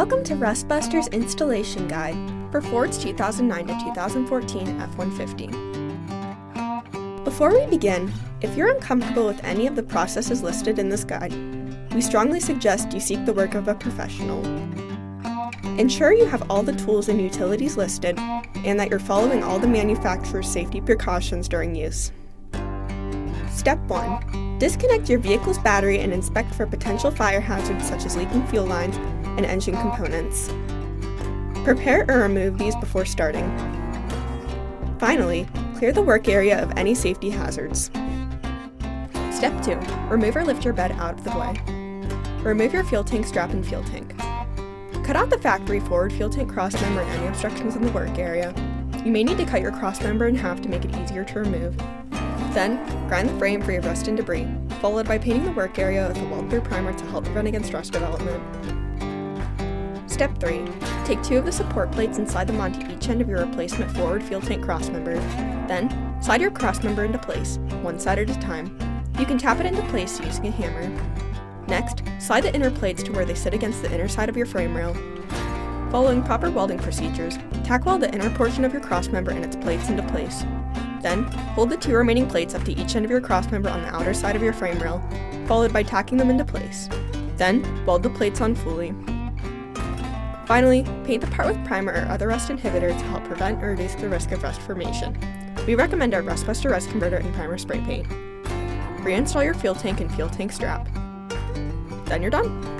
Welcome to Rustbuster's installation guide for Ford's 2009 to 2014 F-150. Before we begin, if you're uncomfortable with any of the processes listed in this guide, we strongly suggest you seek the work of a professional. Ensure you have all the tools and utilities listed and that you're following all the manufacturer's safety precautions during use. Step 1. Disconnect your vehicle's battery and inspect for potential fire hazards such as leaking fuel lines and engine components. Prepare or remove these before starting. Finally, clear the work area of any safety hazards. Step 2. Remove or lift your bed out of the way. Remove your fuel tank strap and fuel tank. Cut out the factory forward fuel tank crossmember and any obstructions in the work area. You may need to cut your crossmember in half to make it easier to remove. Then, grind the frame free of rust and debris, followed by painting the work area with a weld-through primer to help prevent against rust development. Step 3. Take 2 of the support plates and slide them onto each end of your replacement forward fuel tank crossmember. Then, slide your crossmember into place, one side at a time. You can tap it into place using a hammer. Next, slide the inner plates to where they sit against the inner side of your frame rail. Following proper welding procedures, tack weld the inner portion of your crossmember and its plates into place. Then, hold the 2 remaining plates up to each end of your crossmember on the outer side of your frame rail, followed by tacking them into place. Then, weld the plates on fully. Finally, paint the part with primer or other rust inhibitor to help prevent or reduce the risk of rust formation. We recommend our Rustbuster Rust Converter and Primer Spray Paint. Reinstall your fuel tank and fuel tank strap. Then you're done!